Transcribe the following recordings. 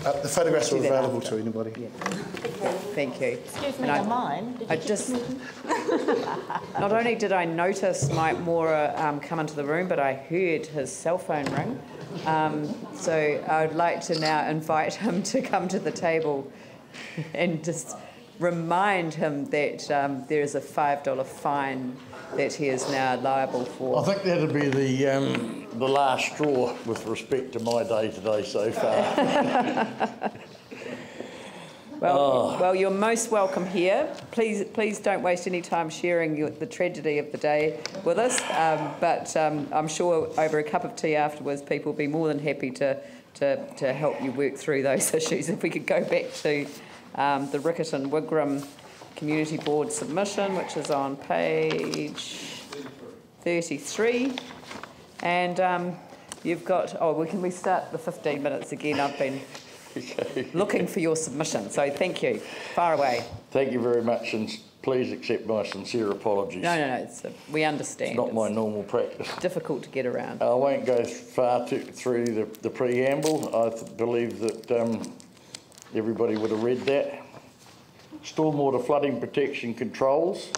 The photographs are available to anybody. Yeah. Thank you. Excuse me, mine. Not only did I notice Mike Mora come into the room, but I heard his cell phone ring. So I would like to now invite him to come to the table and just remind him that there is a $5 fine that he is now liable for. I think that'd be the last straw with respect to my day today so far. Well, you're most welcome here. Please don't waste any time sharing the tragedy of the day with us. But I'm sure over a cup of tea afterwards, people will be more than happy to help you work through those issues. If we could go back to the Riccarton Wigram Community Board submission, which is on page 33. And you've got, we start the 15 minutes again? I've been looking for your submission, so thank you. Far away. Thank you very much, and please accept my sincere apologies. No, we understand. It's not my normal practice. Difficult to get around. I won't go far through the preamble. I believe that everybody would have read that. Stormwater flooding protection controls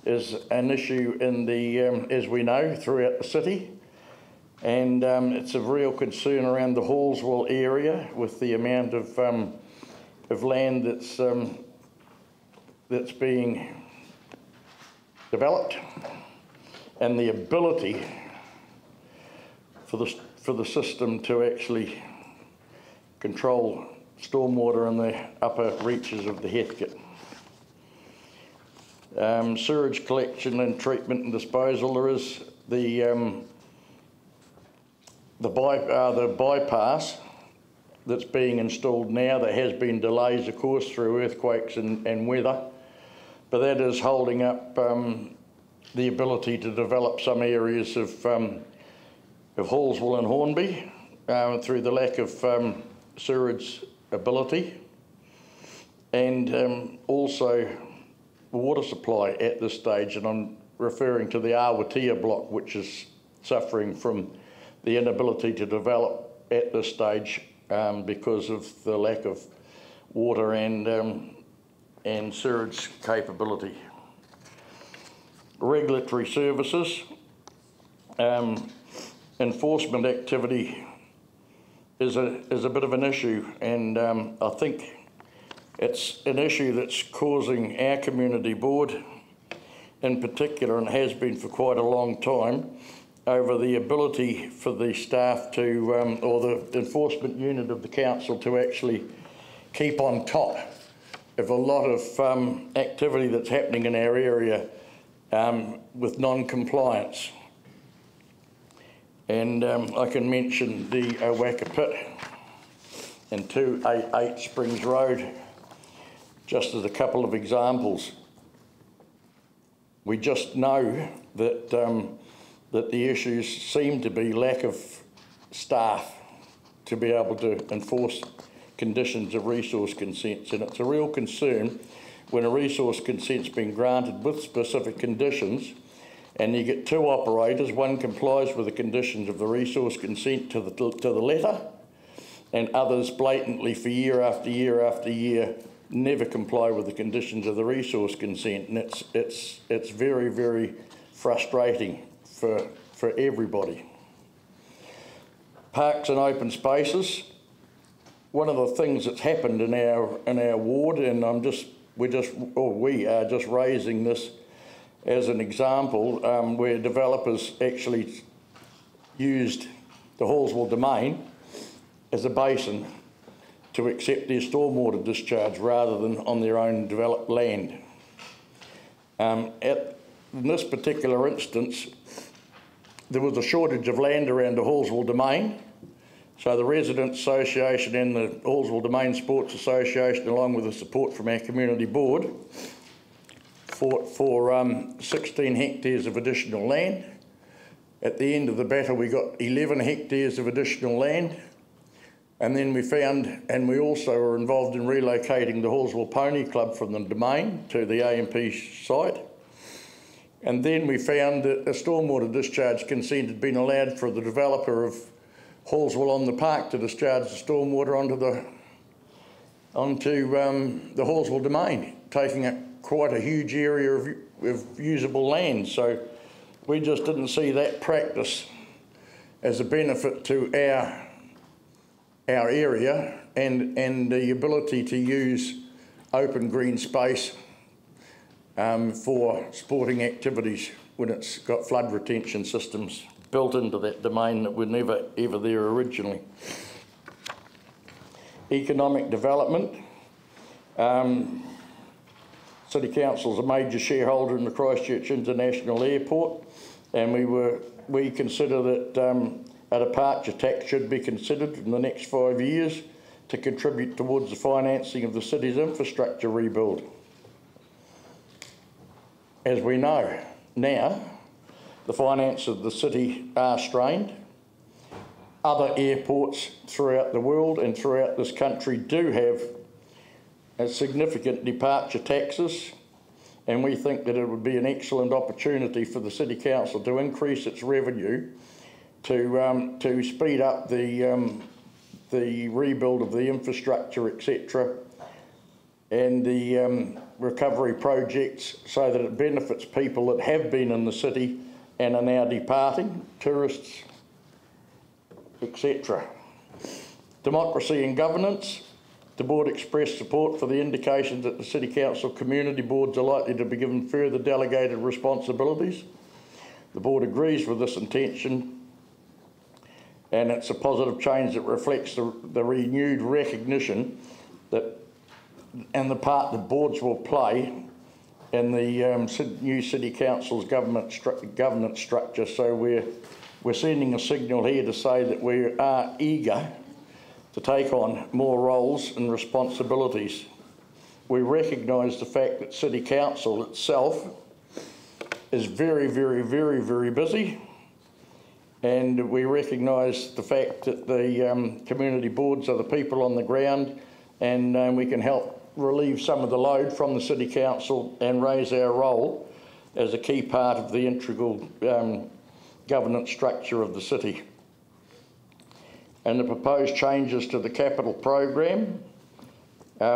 is an issue in the, as we know, throughout the city. And it's of real concern around the Hallswell area with the amount of land that's being developed and the ability for the system to actually control stormwater in the upper reaches of the Heathcote. Sewage collection and treatment and disposal. There is the bypass that's being installed now. There has been delays, of course, through earthquakes and weather, but that is holding up the ability to develop some areas of Hallswell and Hornby through the lack of sewerage ability, and also water supply at this stage, and I'm referring to the Awatea block, which is suffering from the inability to develop at this stage because of the lack of water and sewerage capability. Regulatory services, enforcement activity is a bit of an issue, and I think it's an issue that's causing our community board in particular, and has been for quite a long time, over the ability for the staff to, or the enforcement unit of the council to actually keep on top of a lot of activity that's happening in our area with non-compliance. And I can mention the Owaka Pit and 288 Springs Road, just as a couple of examples. We just know that that the issues seem to be lack of staff to be able to enforce conditions of resource consents, and it's a real concern when a resource consent's been granted with specific conditions and you get two operators, one complies with the conditions of the resource consent to the letter, and others blatantly for year after year after year never comply with the conditions of the resource consent, and it's very, very frustrating for everybody. Parks and open spaces. One of the things that's happened in our ward, and we are just raising this as an example, where developers actually used the Hallswell domain as a basin to accept their stormwater discharge rather than on their own developed land. In this particular instance, there was a shortage of land around the Hallswell domain, so the Residents Association and the Hallswell Domain Sports Association, along with the support from our community board, fought for 16 hectares of additional land. At the end of the battle, we got 11 hectares of additional land, and then we found, and we also were involved in relocating the Hallswell Pony Club from the domain to the AMP site. And then we found that a stormwater discharge consent had been allowed for the developer of Hallswell on the Park to discharge the stormwater onto the Hallswell domain, taking up quite a huge area of usable land. So we just didn't see that practice as a benefit to our area and the ability to use open green space for sporting activities when it's got flood retention systems built into that domain that were never ever there originally. Economic development. City Council is a major shareholder in the Christchurch International Airport, and we consider that a departure tax should be considered in the next 5 years to contribute towards the financing of the city's infrastructure rebuild. As we know now, the finances of the city are strained. Other airports throughout the world and throughout this country do have significant departure taxes, and we think that it would be an excellent opportunity for the City Council to increase its revenue to speed up the rebuild of the infrastructure, etc., and the recovery projects, so that it benefits people that have been in the city and are now departing, tourists, etc. Democracy and governance. The board expressed support for the indication that the City Council community boards are likely to be given further delegated responsibilities. The board agrees with this intention, and it's a positive change that reflects the renewed recognition that and the part that boards will play in the new City Council's governance structure. So we're sending a signal here to say that we are eager to take on more roles and responsibilities. We recognise the fact that City Council itself is very, very, very, very busy, and we recognise the fact that the community boards are the people on the ground, and we can help relieve some of the load from the City Council and raise our role as a key part of the integral governance structure of the city. And the proposed changes to the capital program,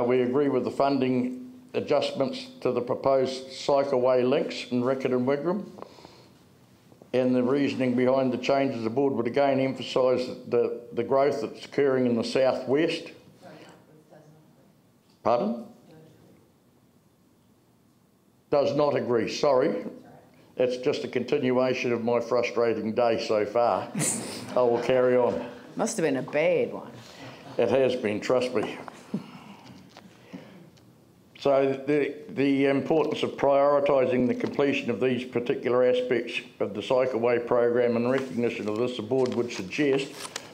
we agree with the funding adjustments to the proposed cycleway links in Rickett and Wigram, and the reasoning behind the changes. The board would again emphasise the growth that's occurring in the southwest. Pardon? Does not agree, sorry. It's just a continuation of my frustrating day so far. I will carry on. Must have been a bad one. It has been, trust me. So the importance of prioritising the completion of these particular aspects of the cycleway program, and recognition of this, the board would suggest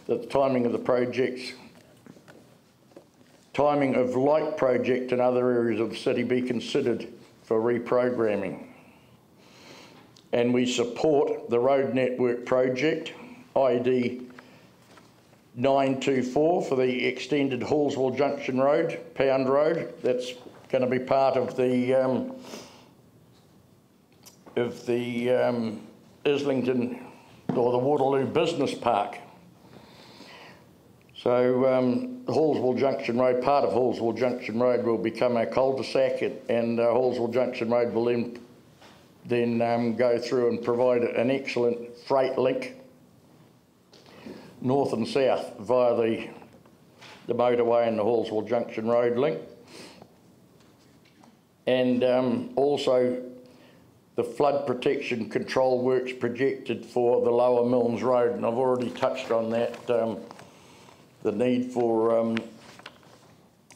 that the timing of the projects, timing of like project in other areas of the city be considered for reprogramming. And we support the road network project, ID 924, for the extended Hallswell Junction Road, Pound Road. That's going to be part of the Islington or the Waterloo Business Park. So Hallswell Junction Road, part of Hallswell Junction Road will become a cul-de-sac, and Hallswell Junction Road will then go through and provide an excellent freight link north and south via the motorway and the Hallswell Junction Road link. And also the flood protection control works projected for the Lower Milnes Road, and I've already touched on that, the need for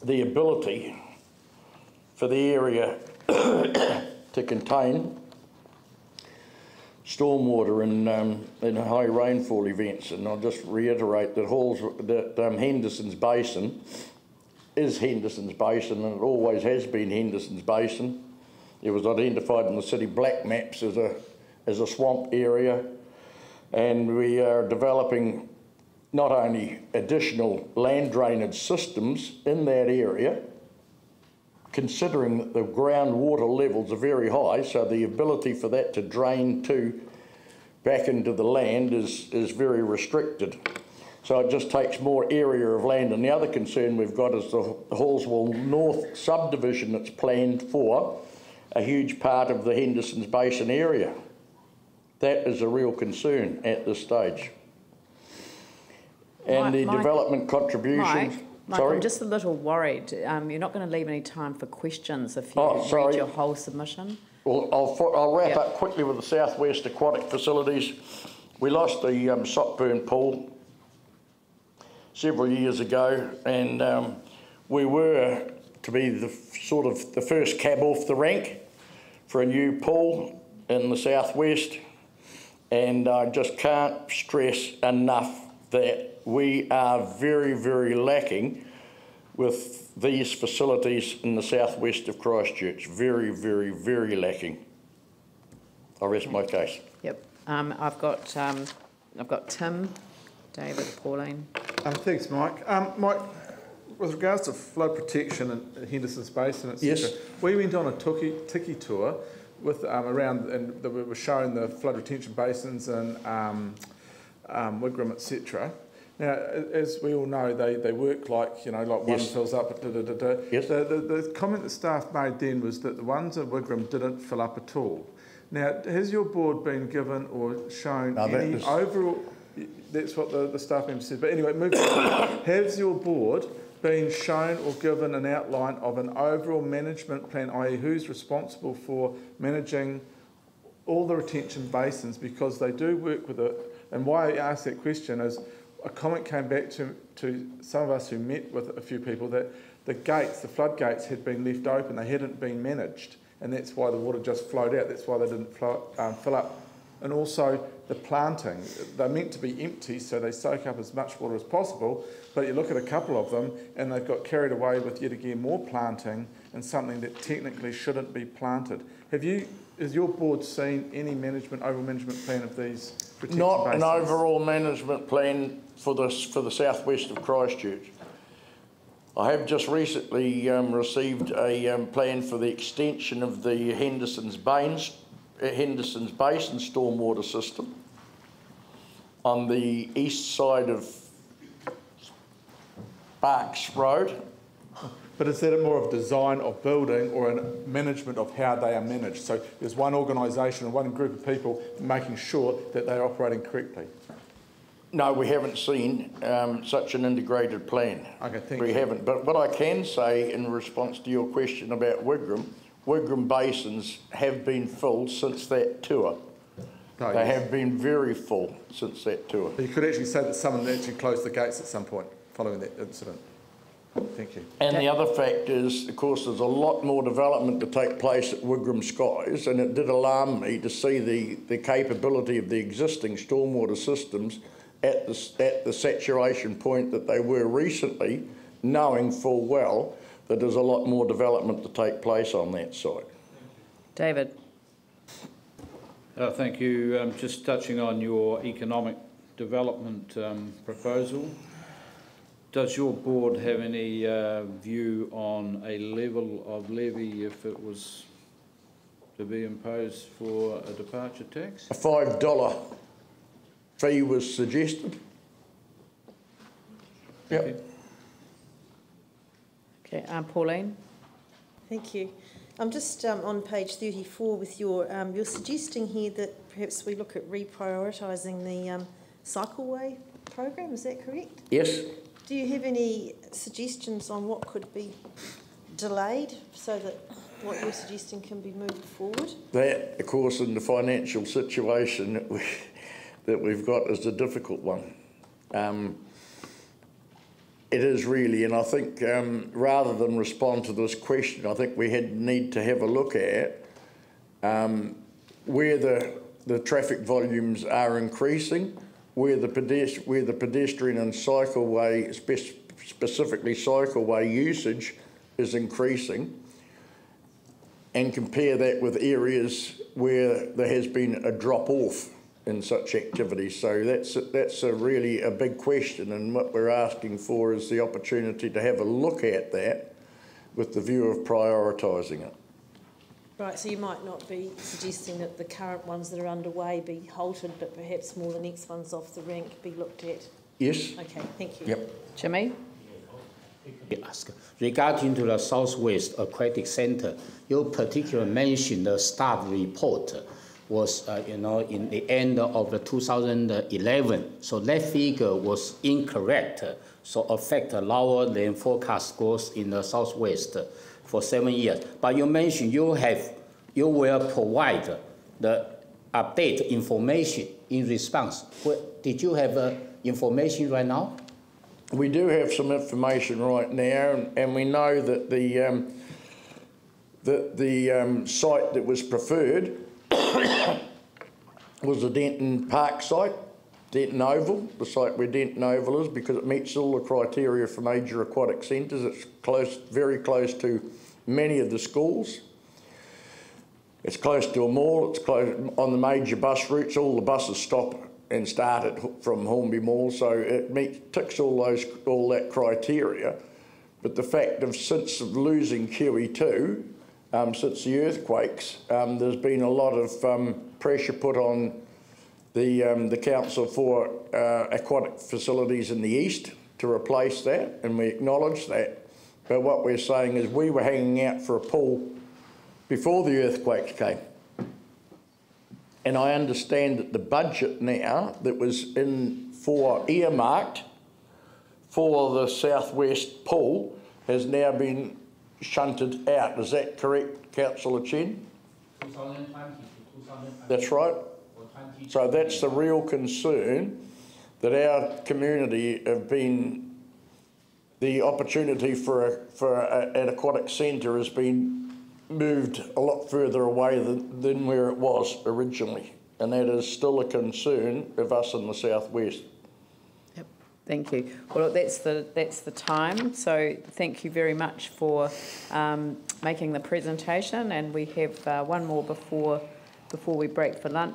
the ability for the area to contain stormwater in high rainfall events. And I'll just reiterate that Henderson's Basin is Henderson's Basin, and it always has been Henderson's Basin. It was identified in the city black maps as a swamp area, and we are developing not only additional land drainage systems in that area, considering that the groundwater levels are very high, so the ability for that to drain back into the land is very restricted. So it just takes more area of land. And the other concern we've got is the Hallswell North subdivision that's planned for a huge part of the Henderson's Basin area. That is a real concern at this stage. And the development contributions... Mike, I'm just a little worried. You're not going to leave any time for questions if you read your whole submission. Well, I'll wrap up quickly with the South West Aquatic Facilities. We lost the Sockburn pool several years ago, and we were to be the first cab off the rank for a new pool in the southwest, and I just can't stress enough that we are very, very lacking with these facilities in the southwest of Christchurch. Very, very, very lacking. I'll rest my case. Yep. I've got Tim, David, Pauline. Thanks, Mike. Mike, with regards to flood protection in Henderson's Basin, etc., yes, we went on a tiki tour with around, and we were showing the flood retention basins and Wigram, etc. Now, as we all know, they work like, like one fills up. Yes. The comment the staff made then was that the ones at Wigram didn't fill up at all. Now, has your board been given or shown any overall... That's what the staff member said. But anyway, moving on. Has your board been shown or given an outline of an overall management plan, i.e. who's responsible for managing all the retention basins, because they do work with it? And why I asked that question is a comment came back to some of us who met with a few people that the floodgates had been left open, they hadn't been managed, and that's why the water just flowed out, that's why they didn't fill up. And also the planting, they're meant to be empty so they soak up as much water as possible, but you look at a couple of them and they've got carried away with yet again more planting and something that technically shouldn't be planted. Has your board seen any overall management plan of these protection Not basins? An overall management plan for the southwest of Christchurch. I have just recently received a plan for the extension of the Henderson's Basin stormwater system on the east side of Barks Road. But is that more of design of building or a management of how they are managed? So there's one organisation and one group of people making sure that they're operating correctly? No, we haven't seen such an integrated plan. Okay, thank you. We haven't. But what I can say in response to your question about Wigram basins have been full since that tour. Oh, they yes. have been very full since that tour. You could actually say that someone actually closed the gates at some point following that incident. Thank you. And the other fact is, of course, there's a lot more development to take place at Wigram Skies, and it did alarm me to see the capability of the existing stormwater systems at the saturation point that they were recently, knowing full well that there's a lot more development to take place on that site. David. Thank you. Just touching on your economic development proposal, does your board have any view on a level of levy if it was to be imposed for a departure tax? A $5 fee was suggested. Yep. Okay, Pauline. Thank you. I'm just on page 34 with you're suggesting here that perhaps we look at reprioritising the cycleway program. Is that correct? Yes. Do you have any suggestions on what could be delayed so that what you're suggesting can be moved forward? That, of course, in the financial situation that we've got is a difficult one. It is really, and I think rather than respond to this question, I think we need to have a look at where the traffic volumes are increasing, where the pedestrian and cycleway, specifically cycleway usage, is increasing, and compare that with areas where there has been a drop-off in such activities. So that's really a big question, and what we're asking for is the opportunity to have a look at that with the view of prioritising it. Right, so you might not be suggesting that the current ones that are underway be halted, but perhaps more the next ones off the rank be looked at Yes. Okay, thank you. Yep. Jimmy? Ask. Regarding to the Southwest Aquatic Centre, you particularly mentioned the staff report was, in the end of the 2011. So that figure was incorrect. So affect lower than forecast growth in the Southwest for 7 years. But you mentioned you will provide the update information in response. Did you have information right now? We do have some information right now, and we know that the site that was preferred was the Denton Park site, Denton Oval, the site where Denton Oval is, because it meets all the criteria for major aquatic centres. It's close, very close to many of the schools. It's close to a mall. It's close on the major bus routes. All the buses stop and start from Hornby Mall, so it ticks all that criteria. But the fact of since losing QE2, since the earthquakes, there's been a lot of pressure put on the council for aquatic facilities in the east to replace that, and we acknowledge that. But what we're saying is we were hanging out for a pool before the earthquakes came. And I understand that the budget now that was earmarked for the Southwest pool has now been shunted out. Is that correct, Councillor Chen? 2020 to 2020. That's right. So that's the real concern, that our community have been, the opportunity for an aquatic centre has been moved a lot further away than where it was originally, and that is still a concern of us in the Southwest. Yep. Thank you. Well, look, that's the time. So thank you very much for making the presentation, and we have one more before we break for lunch.